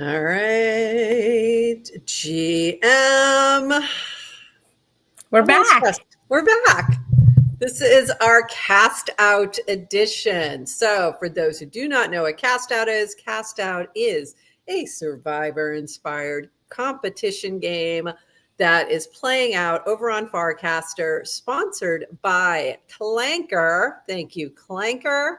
All right, GM. We're back. We're back. This is our Cast Out edition. So for those who do not know what Cast Out is a Survivor-inspired competition game that is playing out over on Farcaster, sponsored by Clanker. Thank you, Clanker,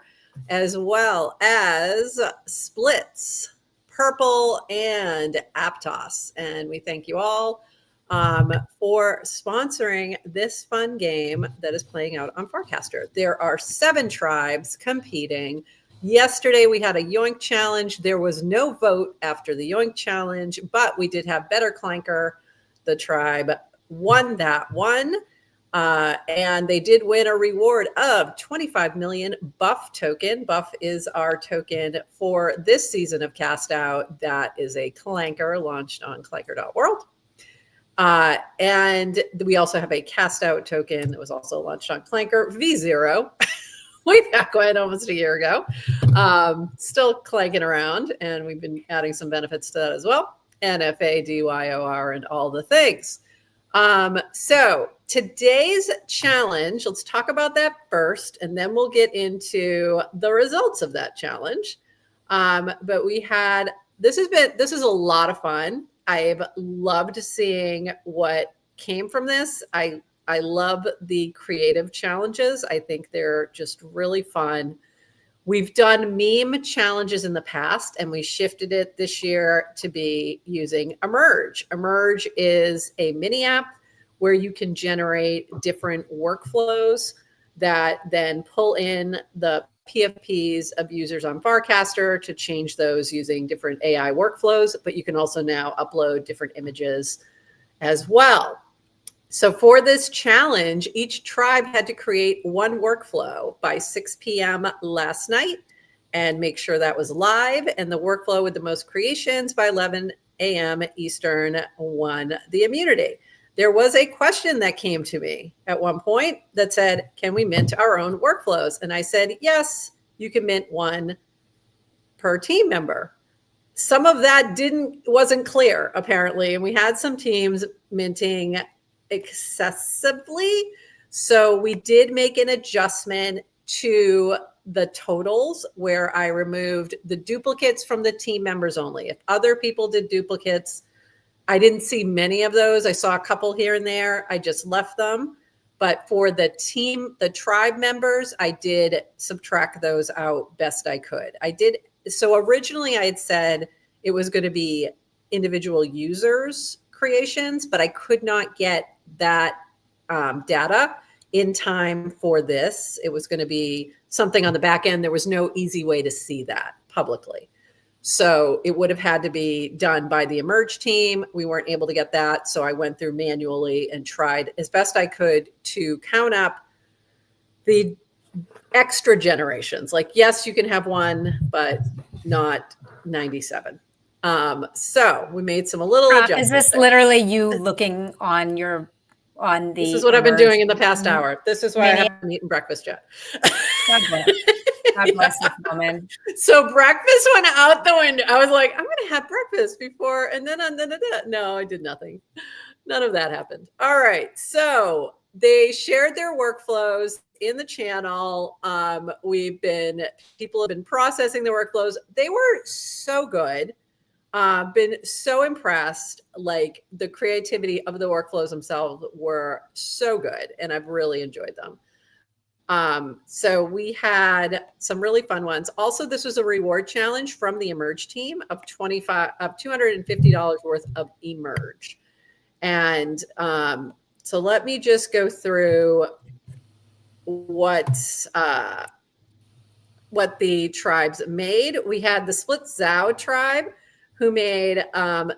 as well as Splits, Purple, and Aptos. And we thank you all for sponsoring this fun game that is playing out on Farcaster. There are 7 tribes competing. Yesterday we had a Yoink challenge. There was no vote after the Yoink challenge, but we did have Better Clanker. The tribe won that one. And they did win a reward of 25 million buff token. Buff is our token for this season of Cast Out. That is a Clanker launched on clanker.world. And we also have a Cast Out token that was also launched on Clanker V0 way back when, almost a year ago. Still clanking around, and we've been adding some benefits to that as well. NFA, DYOR, and all the things. So today's challenge, let's talk about that first, and then we'll get into the results of that challenge. But we had, this is a lot of fun. I've loved seeing what came from this. I love the creative challenges. I think they're just really fun. We've done meme challenges in the past, and we shifted it this year to be using Emerge. Emerge is a mini app where you can generate different workflows that then pull in the PFPs of users on Farcaster to change those using different AI workflows, but you can also now upload different images as well. So for this challenge, each tribe had to create one workflow by 6 p.m. last night and make sure that was live. And the workflow with the most creations by 11 a.m. Eastern won the immunity. There was a question that came to me at one point that said, can we mint our own workflows? And I said, yes, you can mint one per team member. Some of that wasn't clear, apparently. And we had some teams minting excessively. So we did make an adjustment to the totals where I removed the duplicates from the team members only. If other people did duplicates, I didn't see many of those. I saw a couple here and there. I just left them. But for the team, the tribe members, I did subtract those out best I could. So originally I had said it was going to be individual users' creations, but I could not get that data in time for this. It was going to be something on the back end. There was no easy way to see that publicly. So it would have had to be done by the Emerge team. We weren't able to get that. So I went through manually and tried as best I could to count up the extra generations. Like, yes, you can have one, but not 97. So we made a little adjustments. Is this literally you looking on the? This is what I've been doing in the past hour. This is why I haven't eaten breakfast yet. God bless this woman. So breakfast went out the window. I was like, I'm going to have breakfast before, and then no, I did nothing. None of that happened. All right. So they shared their workflows in the channel. People have been processing the workflows. They were so good. Been so impressed. Like, the creativity of the workflows themselves were so good, and I've really enjoyed them. So we had some really fun ones. Also, this was a reward challenge from the Emerge team of $250 worth of Emerge. And so let me just go through what the tribes made. We had the Split Zao tribe, who made,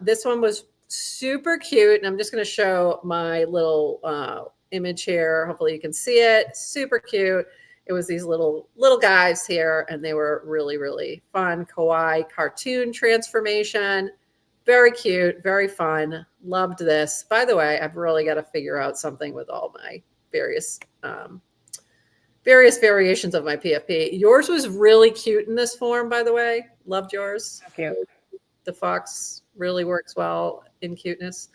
this one was super cute. And I'm just going to show my little image here. Hopefully you can see it. Super cute. It was these little guys here, and they were really, really fun. Kawaii cartoon transformation. Very cute, very fun. Loved this. By the way, I've really got to figure out something with all my various variations of my PFP. Yours was really cute in this form, by the way. Loved yours. Cute. The fox really works well in cuteness.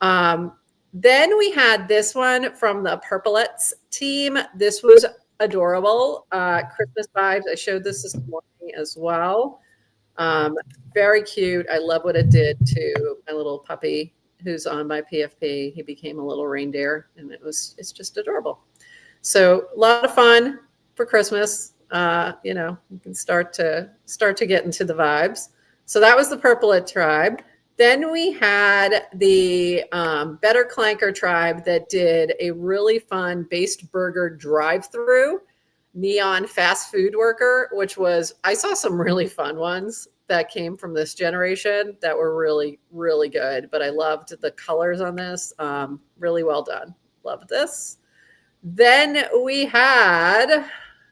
Then we had this one from the Purplettes team. This was adorable. Christmas vibes. I showed this morning as well. Very cute. I love what it did to my little puppy who's on my PFP. He became a little reindeer, and it's just adorable. So a lot of fun for Christmas. You can start to get into the vibes. So that was the Purplet tribe. Then we had the Better Clanker tribe that did a really fun based burger drive-through neon fast food worker, which was, I saw some really fun ones that came from this generation that were really, really good. But I loved the colors on this. Really well done. Loved this. Then we had,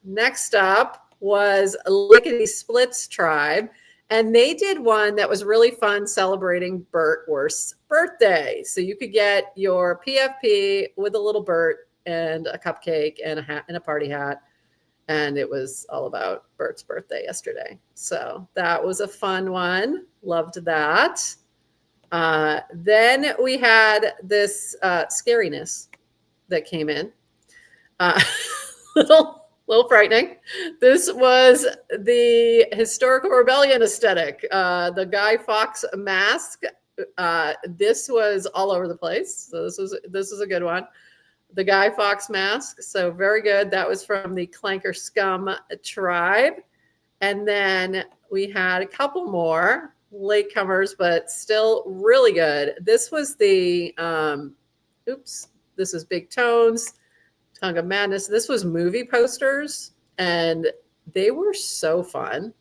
next up was Lickety Splits tribe. And they did one that was really fun celebrating Bert Worst's birthday. So you could get your PFP with a little Bert and a cupcake and a hat and a party hat. And it was all about Bert's birthday yesterday. So that was a fun one. Loved that. Then we had this scariness that came in. Little frightening. This was the historical rebellion aesthetic. The Guy Fawkes mask. This was all over the place. So this was a good one. The Guy Fawkes mask. So very good. That was from the Clanker Scum tribe. And then we had a couple more latecomers, but still really good. This was the this is Big Tones. Tongue of Madness. This was movie posters, and they were so fun.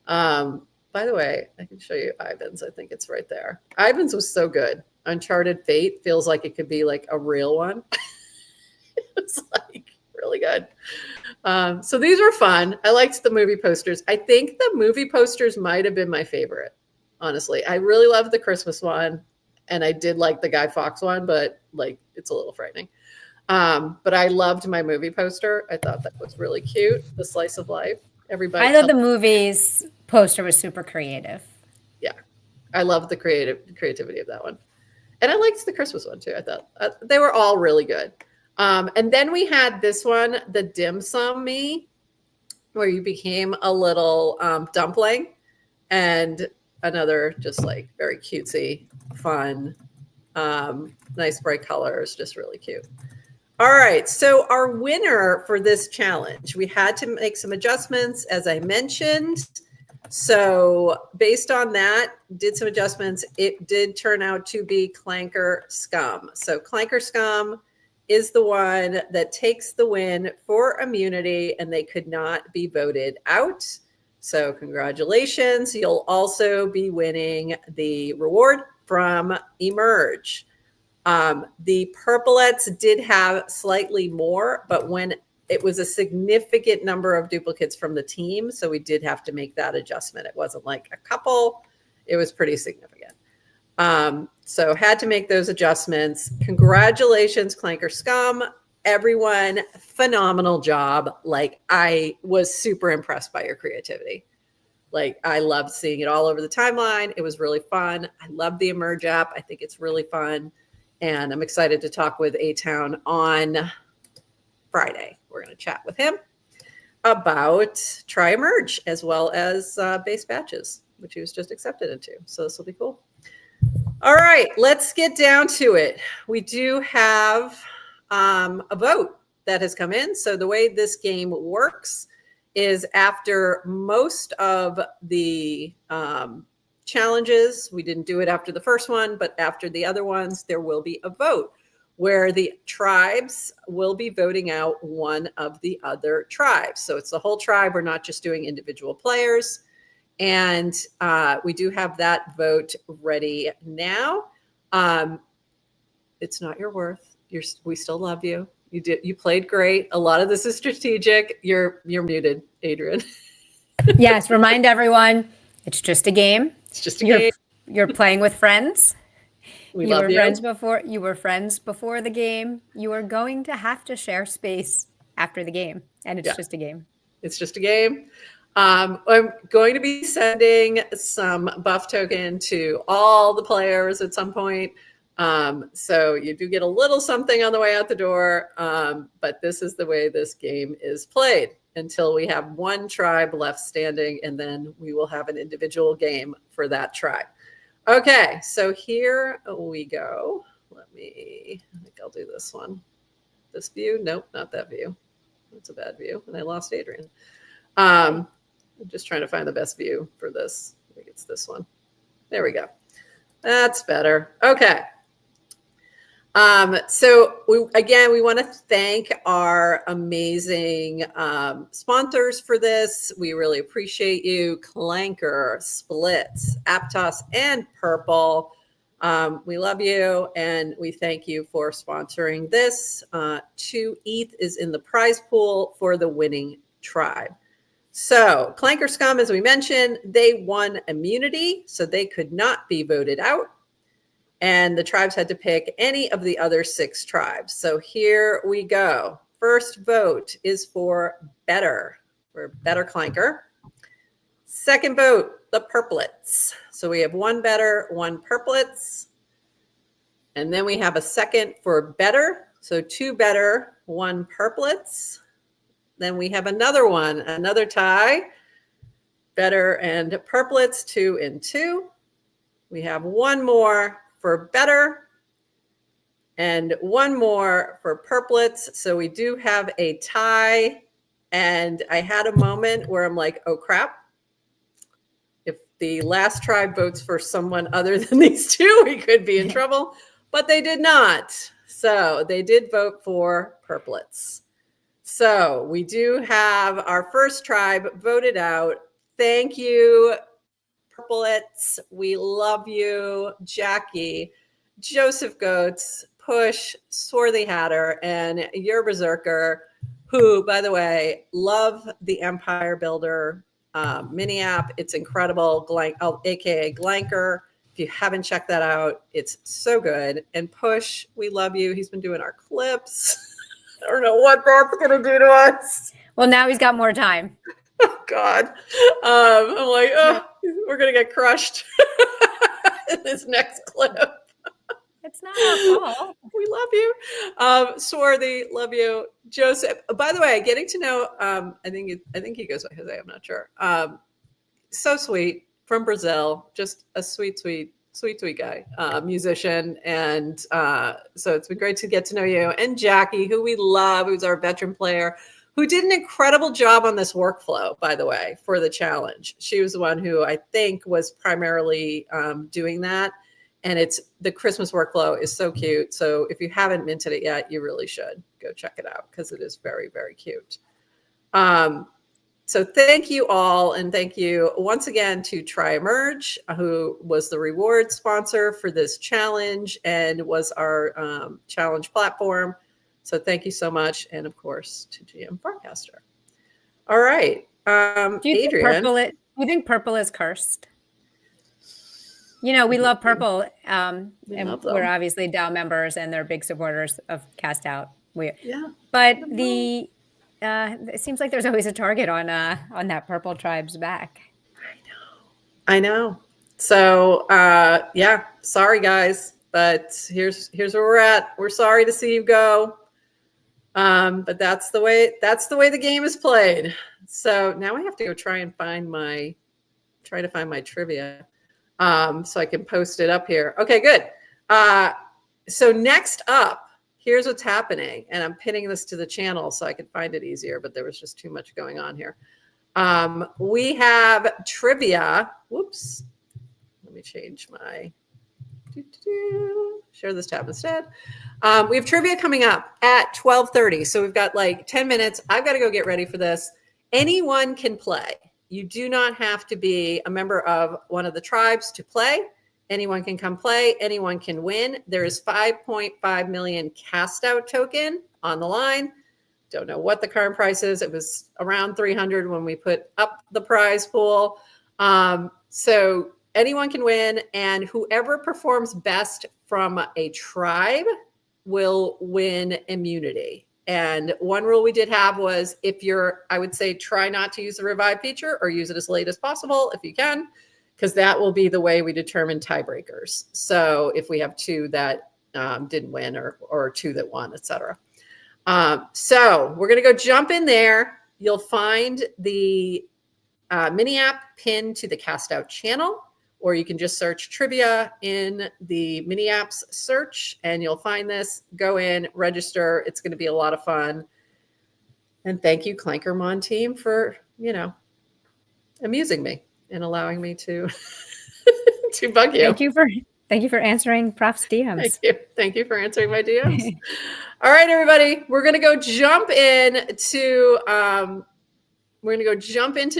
By the way, I can show you Ivan's. I think it's right there. Ivan's was so good. Uncharted Fate feels like it could be like a real one. It's like really good. So these were fun. I liked the movie posters. I think the movie posters might have been my favorite, honestly. I really loved the Christmas one, and I did like the Guy Fawkes one, but like it's a little frightening. But I loved my movie poster. I thought that was really cute. The slice of life. Everybody. I thought the movie's poster was super creative. Yeah, I loved the creativity of that one, and I liked the Christmas one too. I thought they were all really good. And then we had this one, the Dim Sum Me, where you became a little dumpling, and another just like very cutesy, fun, nice bright colors, just really cute. All right, so our winner for this challenge, we had to make some adjustments, as I mentioned. So based on that, did some adjustments. It did turn out to be Clanker Scum. So Clanker Scum is the one that takes the win for immunity, and they could not be voted out. So congratulations. You'll also be winning the reward from Emerge. The Purplettes did have slightly more, but when it was a significant number of duplicates from the team, so we did have to make that adjustment. It wasn't like a couple, it was pretty significant. So had to make those adjustments. Congratulations, Clanker Scum. Everyone, phenomenal job. Like, I was super impressed by your creativity. Like, I loved seeing it all over the timeline. It was really fun. I love the Emerge app. I think it's really fun. And I'm excited to talk with A-Town on Friday. We're going to chat with him about Try Emerge as well as base batches, which he was just accepted into. So this will be cool. All right, let's get down to it. We do have a vote that has come in. So the way this game works is after most of the challenges, we didn't do it after the first one, but after the other ones, there will be a vote where the tribes will be voting out one of the other tribes. So it's the whole tribe. We're not just doing individual players. And we do have that vote ready now. It's not your worth. We still love you. You played great. A lot of this is strategic. You're muted, Adrienne. Yes, remind everyone, it's just a game. It's just a game. You're playing with friends. We love you. You were friends before the game. You are going to have to share space after the game, and it's just a game. It's just a game. I'm going to be sending some buff token to all the players at some point. So you do get a little something on the way out the door. But this is the way this game is played until we have one tribe left standing, and then we will have an individual game for that tribe. Okay, so here we go. I think I'll do this one. This view? Nope, not that view. That's a bad view. And I lost Adrienne. I'm just trying to find the best view for this. I think it's this one. There we go. That's better. Okay. So we want to thank our amazing sponsors for this. We really appreciate you. Clanker, Splits, Aptos, and Purple. We love you, and we thank you for sponsoring this. 2 ETH is in the prize pool for the winning tribe. So Clanker Scum, as we mentioned, they won immunity, so they could not be voted out. And the tribes had to pick any of the other 6 tribes. So here we go. First vote is for Better Clanker. Second vote, the Purplets. So we have 1 Better, 1 Purplets. And then we have a second for Better. So 2 Better, 1 Purplets. Then we have another tie. Better and Purplets, 2 and 2. We have 1 more for Better and 1 more for Purplets. So we do have a tie. And I had a moment where I'm like, oh crap. If the last tribe votes for someone other than these 2, we could be in trouble. But they did not. So they did vote for Purplets. So we do have our first tribe voted out. Thank you, Purplets. We love you, Jackie, Joseph Goetz, Push, Swarthy Hatter, and your Berserker, who, by the way, love the Empire Builder mini app. It's incredible, aka Glanker. If you haven't checked that out, it's so good. And Push, we love you. He's been doing our clips. I don't know what that's going to do to us. Well, now he's got more time. Oh, God. I'm like, oh, we're going to get crushed in this next clip. It's not our fault. We love you. Swarthy, love you. Joseph, by the way, getting to know, I think he goes by Jose, I'm not sure. So sweet, from Brazil, just a sweet guy, musician. And so it's been great to get to know you. And Jackie, who we love, who's our veteran player, who did an incredible job on this workflow, by the way, for the challenge. She was the one who I think was primarily doing that. And the Christmas workflow is so cute. So if you haven't minted it yet, you really should go check it out because it is very, very cute. So thank you all. And thank you once again to TryEmerge, who was the reward sponsor for this challenge and was our challenge platform. So thank you so much. And of course, to GM Farcaster. All right. Do you Adrienne. think purple is cursed? You know, we love Purple, and we're obviously DAO members, and they're big supporters of CastOut. But it seems like there's always a target on that Purple tribe's back. I know. So sorry guys, but here's where we're at. We're sorry to see you go, but that's the way the game is played. So now I have to go try to find my trivia. So I can post it up here. Okay, good. So next up, here's what's happening. And I'm pinning this to the channel so I can find it easier, but there was just too much going on here. We have trivia. Whoops. Let me change my share this tab instead. We have trivia coming up at 12:30. So we've got like 10 minutes. I've got to go get ready for this. Anyone can play. You do not have to be a member of one of the tribes to play. Anyone can come play. Anyone can win. There is 5.5 million CastOut token on the line. Don't know what the current price is. It was around 300 when we put up the prize pool. So anyone can win, and whoever performs best from a tribe will win immunity. And one rule we did have was I would say try not to use the revive feature or use it as late as possible if you can, because that will be the way we determine tiebreakers. So if we have two that didn't win or two that won, etc. So we're going to go jump in there. You'll find the mini app pinned to the CastOut channel, or you can just search trivia in the mini apps search and you'll find this. Go in, register. It's going to be a lot of fun. And thank you, Clankermon team, for, amusing me and allowing me to to bug you. Thank you for answering Prof's DMs. Thank you for answering my DMs. All right, everybody, we're going to go jump into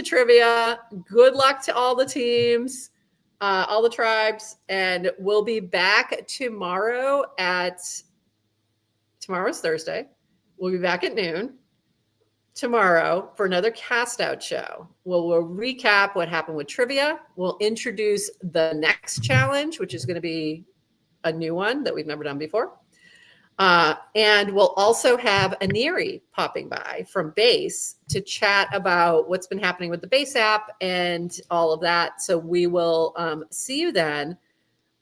trivia. Good luck to all the teams, all the tribes, and we'll be back tomorrow. Tomorrow's Thursday. We'll be back at noon tomorrow for another CastOut show. We'll recap what happened with trivia. We'll introduce the next challenge, which is going to be a new one that we've never done before. And we'll also have Aniri popping by from Base to chat about what's been happening with the Base app and all of that. So we will see you then.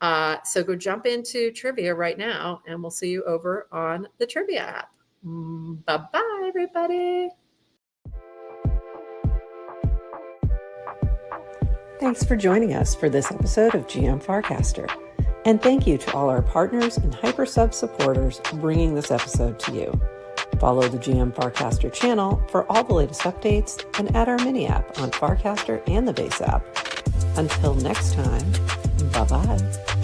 So go jump into trivia right now, and we'll see you over on the trivia app. Bye-bye, everybody. Thanks for joining us for this episode of GM Farcaster. And thank you to all our partners and HyperSub supporters bringing this episode to you. Follow the GM Farcaster channel for all the latest updates and add our mini app on Farcaster and the Base app. Until next time, bye-bye.